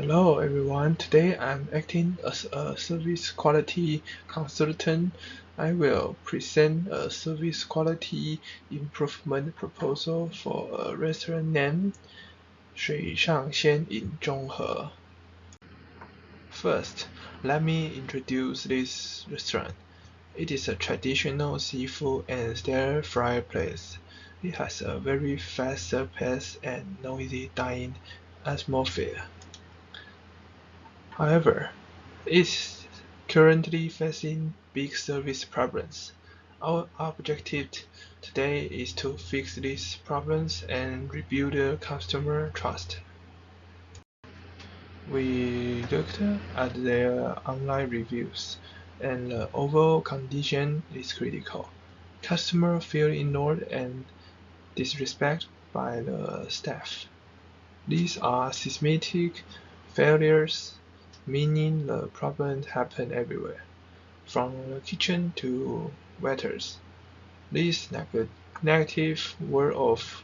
Hello everyone, today I'm acting as a service quality consultant. I will present a service quality improvement proposal for a restaurant named Shui-Shang-Xian in Zhonghe. First, let me introduce this restaurant. It is a traditional seafood and stir-fry place. It has a very fast pace and noisy dining atmosphere. However, it's currently facing big service problems. Our objective today is to fix these problems and rebuild the customer trust. We looked at their online reviews, and the overall condition is critical. Customers feel ignored and disrespected by the staff. These are systematic failures, meaning the problems happen everywhere, from the kitchen to waiters. This negative word of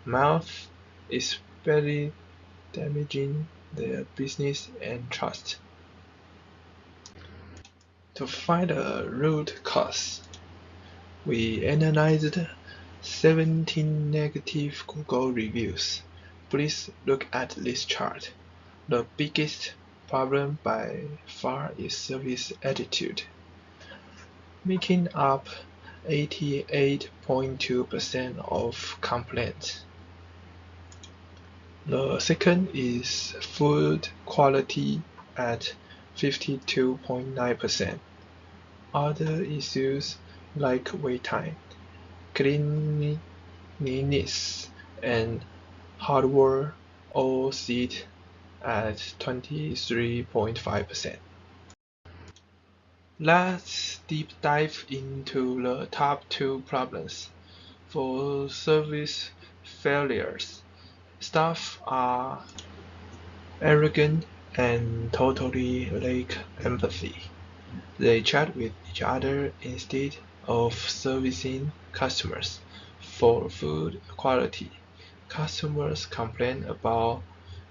mouth is badly damaging their business and trust. To find the root cause, we analyzed 17 negative Google reviews. Please look at this chart. The biggest problem by far is service attitude, making up 88.2% of complaints. The second is food quality at 52.9%. Other issues like wait time, cleanliness, and hardware all sit at 23.5%. Let's deep dive into the top two problems. For service failures, staff are arrogant and totally lack empathy. They chat with each other instead of servicing customers. For food quality, customers complain about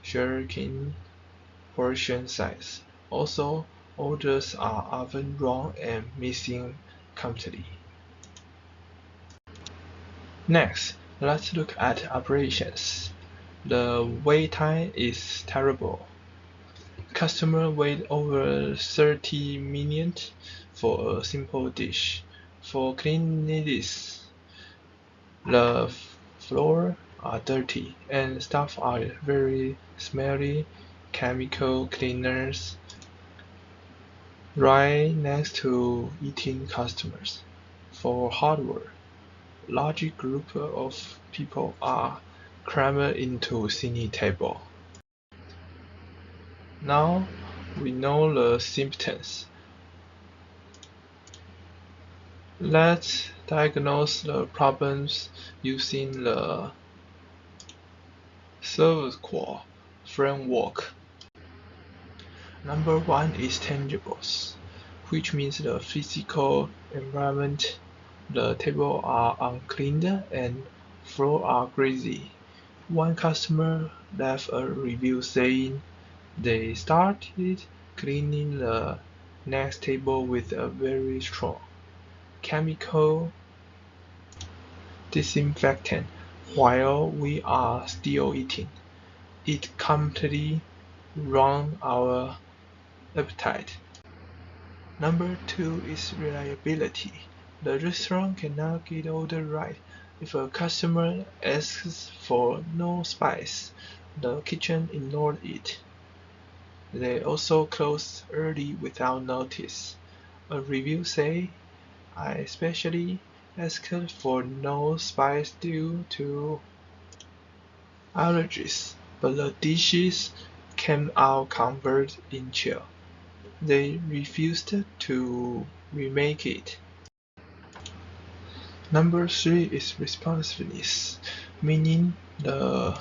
shrinking portion size. Also, orders are often wrong and missing completely. Next, let's look at operations. The wait time is terrible. Customers wait over 30 minutes for a simple dish. For cleanliness, the floors are dirty and staff are very smelly. Chemical cleaners right next to eating customers. For hardware, large group of people are crammed into tiny table. Now we know the symptoms. Let's diagnose the problems using the SERVQUAL framework. Number one is tangibles, which means the physical environment. The tables are uncleaned and floors are greasy. One customer left a review saying they started cleaning the next table with a very strong chemical disinfectant while we are still eating. It completely ruined our appetite. Number two is reliability. The restaurant cannot get order right. If a customer asks for no spice, the kitchen ignored it. They also close early without notice. A review say, I especially asked for no spice due to allergies, but the dishes came out covered in chill. They refused to remake it. Number three is responsiveness, meaning the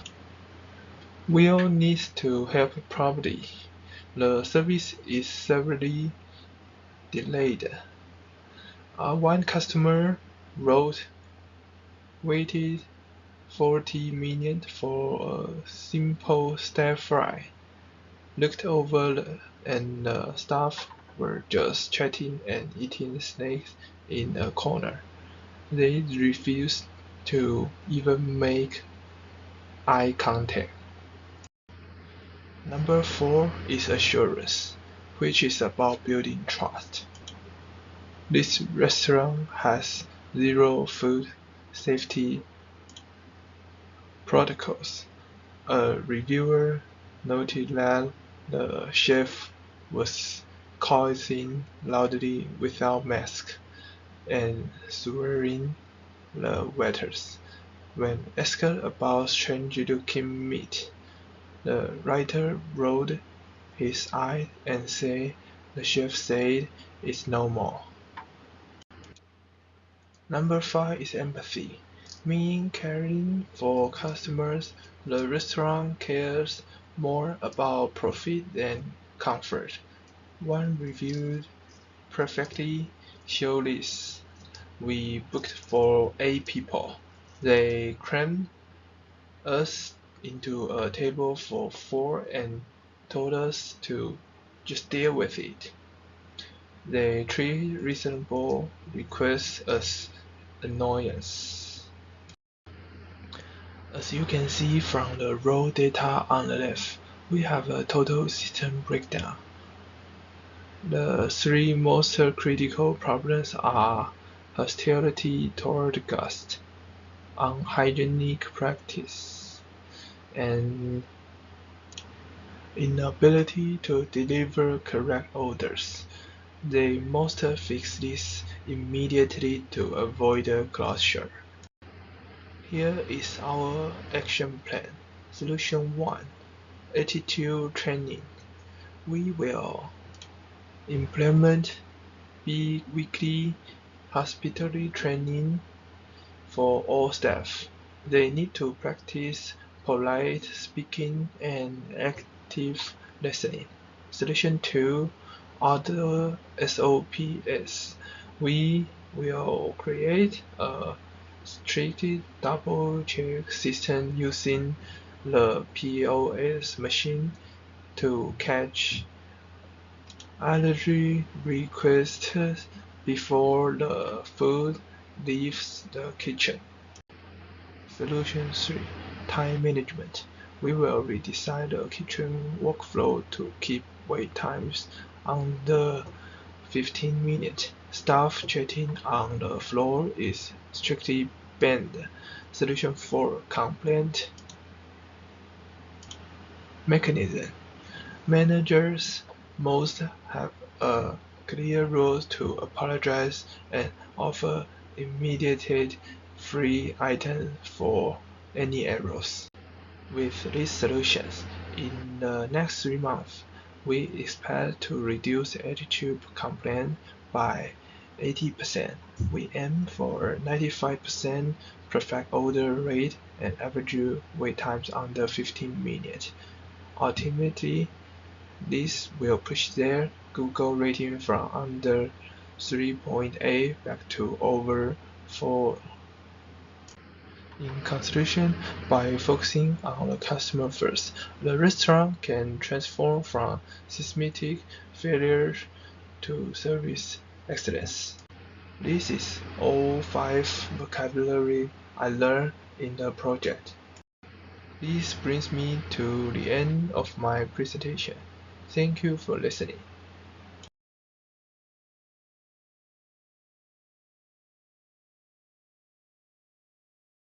wheel needs to help properly. The service is severely delayed. One customer wrote waited 40 minutes for a simple stir fry. looked over and the staff were just chatting and eating snacks in a corner. They refused to even make eye contact. Number 4 is assurance, which is about building trust. This restaurant has zero food safety protocols. A reviewer noted that the chef was coughing loudly without mask and swearing the waiters. When asked about strange-looking meat, the writer rolled his eyes and said the chef said it's normal. Number 5 is empathy, meaning caring for customers. The restaurant cares more about profit than comfort. One reviewed perfectly show this. We booked for 8 people. They crammed us into a table for 4 and told us to just deal with it. They treat reasonable requests as annoyance. As you can see from the raw data on the left, we have a total system breakdown. The 3 most critical problems are hostility toward guests, unhygienic practice, and inability to deliver correct orders. They must fix this immediately to avoid closure. Here is our action plan. Solution 1. Attitude training. We will implement weekly hospitality training for all staff. They need to practice polite speaking and active listening. Solution 2. Other SOPs. We will create a strict double-check system using the POS machine to catch allergy requests before the food leaves the kitchen. Solution 3. Time management. We will redesign the kitchen workflow to keep wait times under 15 minutes. Staff chatting on the floor is strictly banned. Solution 4. Complaint mechanism. Managers must have a clear rule to apologize and offer immediate free items for any errors. With these solutions, in the next 3 months, we expect to reduce attitude complaint by 80%. We aim for 95% perfect order rate and average wait times under 15 minutes. Ultimately, this will push their Google rating from under 3.8 back to over 4. In conclusion, by focusing on the customer first, the restaurant can transform from systematic failure to service excellence. This is all 5 vocabulary I learned in the project. This brings me to the end of my presentation. Thank you for listening.